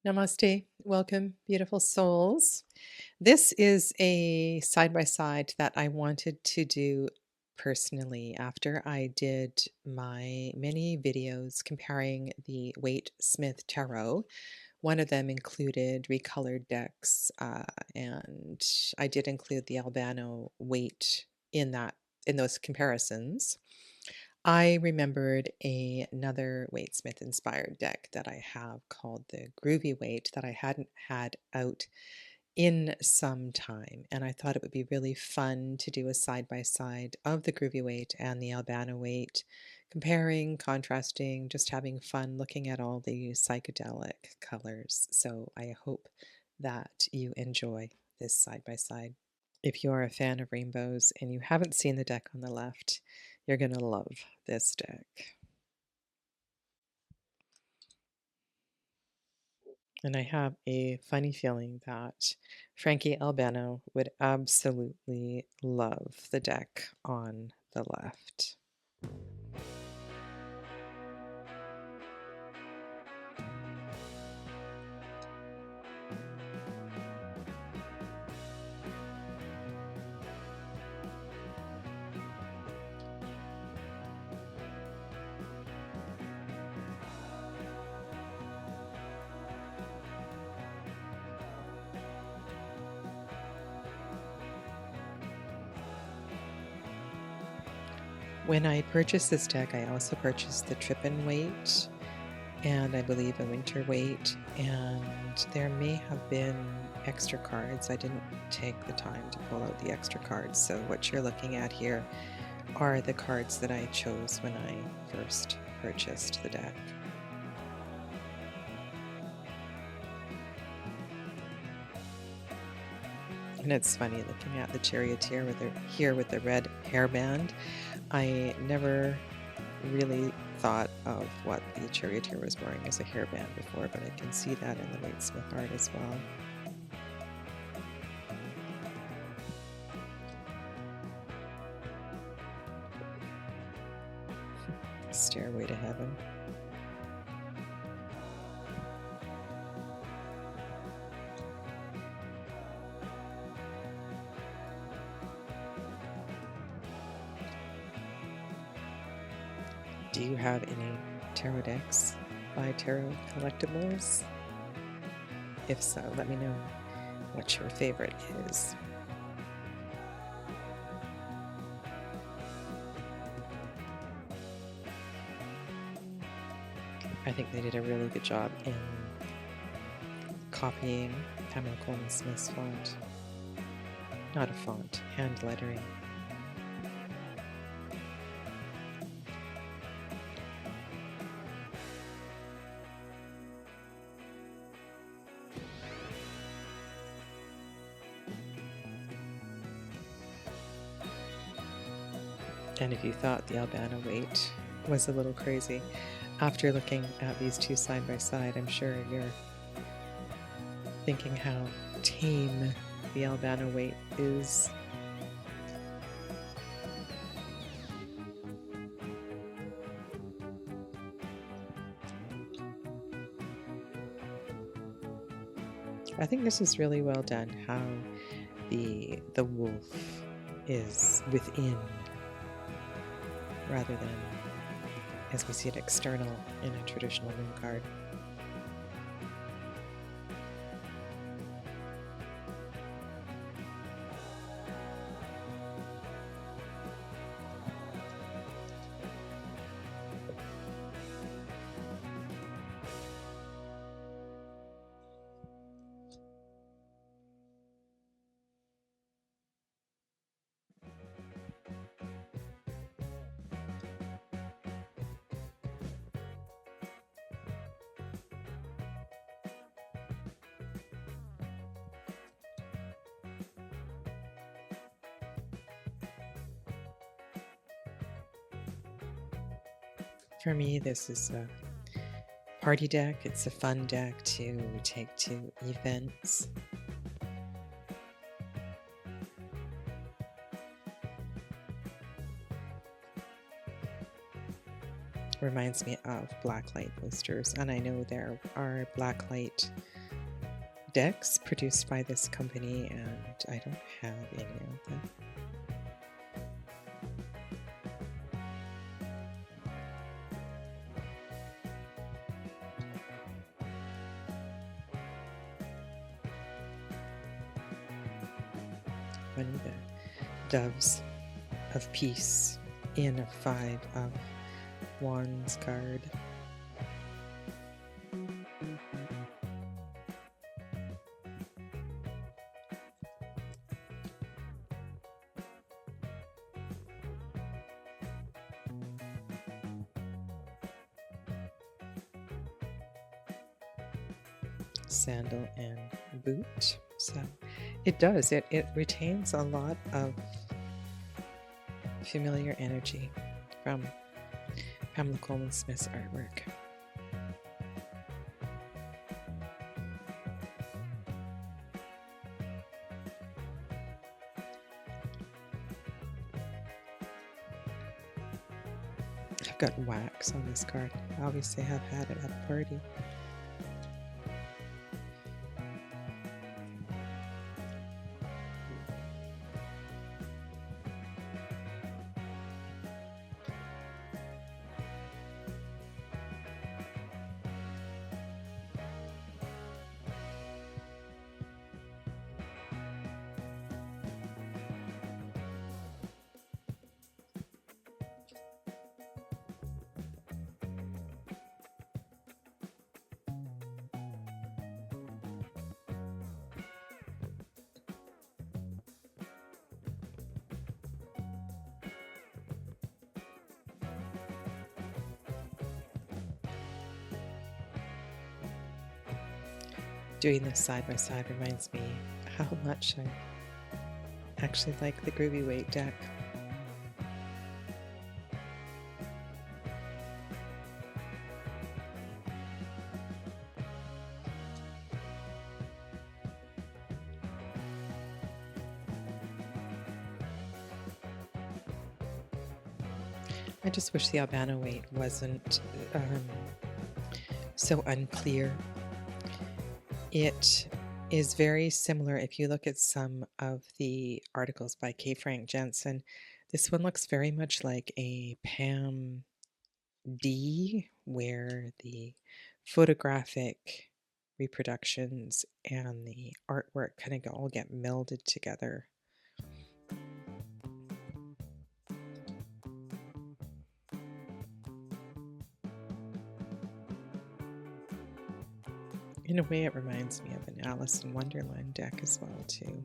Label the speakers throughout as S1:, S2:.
S1: Namaste. Welcome, beautiful souls. This is a side by side that I wanted to do personally after I did my many videos comparing the Waite Smith Tarot. One of them included recolored decks, and I did include the Albano-Waite in those comparisons. I remembered another Waite Smith inspired deck that I have called the Groovy Waite that I hadn't had out in some time. And I thought it would be really fun to do a side by side of the Groovy Waite and the Albano-Waite, comparing, contrasting, just having fun looking at all the psychedelic colors. So I hope that you enjoy this side by side. If you're a fan of rainbows and you haven't seen the deck on the left, you're going to love this deck. And I have a funny feeling that Frankie Albano would absolutely love the deck on the left. When I purchased this deck, I also purchased the Trippin Waite and I believe a Winter Waite, and there may have been extra cards. I didn't take the time to pull out the extra cards, so what you're looking at here are the cards that I chose when I first purchased the deck. And it's funny looking at the charioteer with the red hairband. I never really thought of what the charioteer was wearing as a hairband before, but I can see that in the Waite Smith art as well. Stairway to Heaven. Do you have any tarot decks by Tarot Collectibles? If so, let me know what your favorite is. I think they did a really good job in copying Pamela Coleman Smith's font. Not a font, hand lettering. And if you thought the Albano-Waite was a little crazy, after looking at these two side by side, I'm sure you're thinking how tame the Albano-Waite is. I think this is really well done, how the wolf is within rather than as we see it external in a traditional moon card. For me, this is a party deck. It's a fun deck to take to events. reminds me of blacklight boosters, and I know there are blacklight decks produced by this company, and I don't have any of them. Funny, the doves of peace in a 5 of Wands card. Sandal and boot. So it does. It retains a lot of familiar energy from Pamela Coleman Smith's artwork. I've got wax on this card. Obviously, I've had it at a party. Doing this side by side reminds me how much I actually like the Groovy Waite deck. I just wish the Albano-Waite wasn't so unclear. It is very similar if you look at some of the articles by K. Frank Jensen. This one looks very much like a Pam D, where the photographic reproductions and the artwork kind of all get melded together. In a way, it reminds me of an Alice in Wonderland deck as well, too.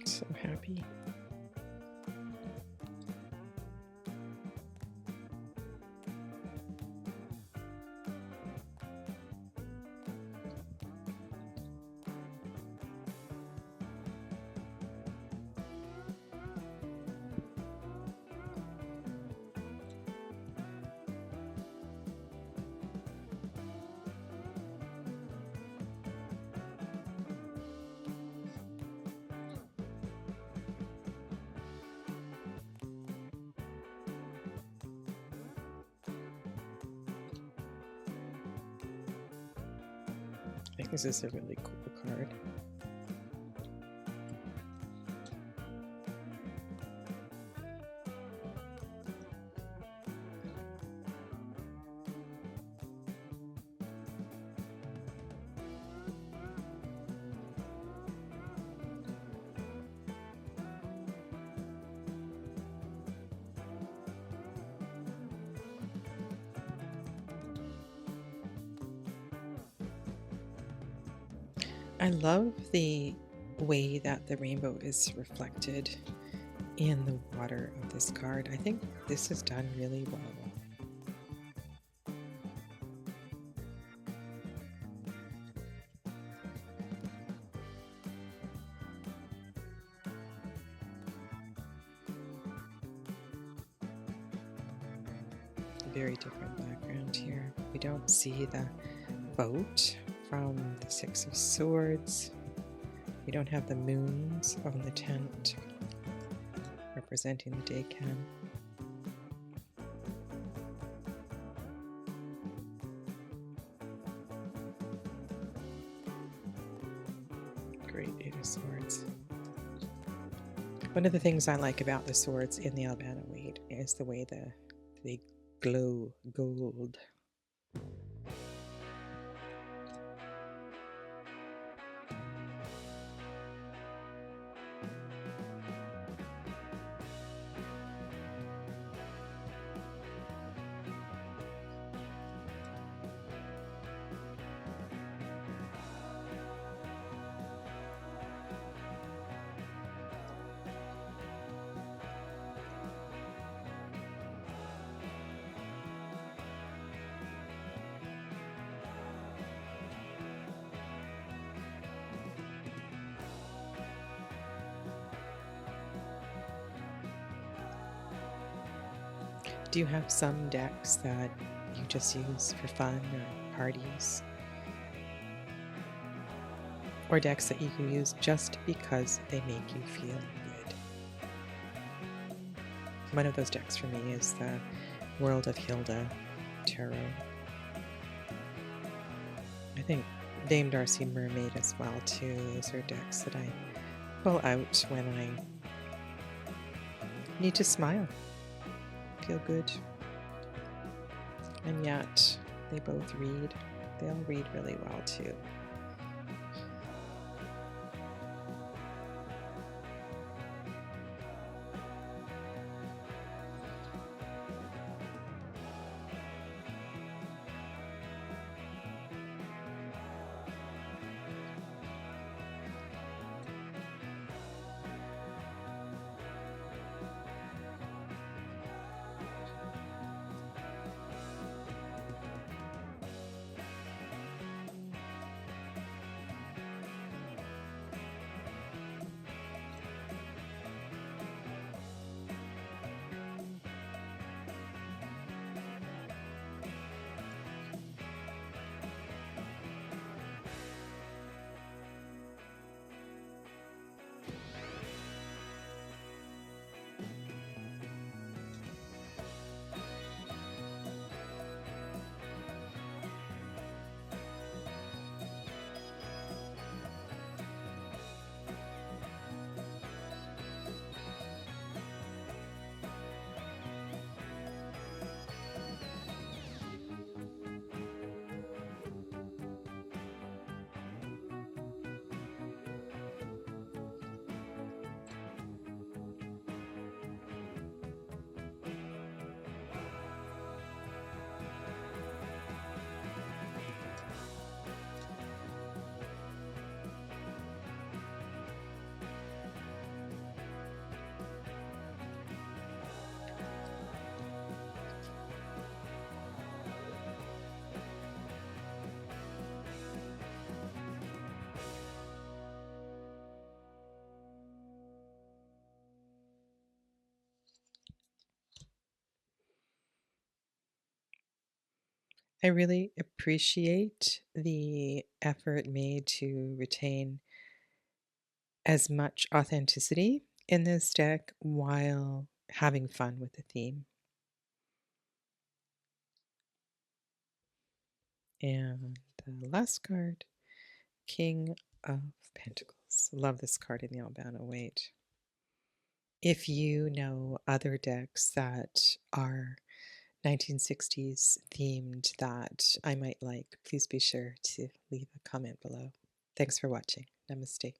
S1: So happy. I think this is a really cool card. I love the way that the rainbow is reflected in the water of this card. I think this is done really well. very different background here. We don't see the boat from the Six of Swords. We don't have the moons on the tent representing the decan. Great Eight of Swords. One of the things I like about the swords in the Albano-Waite is the way they glow gold. Do you have some decks that you just use for fun or parties? Or decks that you can use just because they make you feel good? One of those decks for me is the World of Hilda Tarot. I think Dame Darcy Mermaid as well too. Those are decks that I pull out when I need to smile, feel good. And yet they both read. They all read really well too. I really appreciate the effort made to retain as much authenticity in this deck while having fun with the theme. And the last card, King of Pentacles. Love this card in the Albano-Waite. If you know other decks that are 1960s themed that I might like, please be sure to leave a comment below. Thanks for watching. Namaste.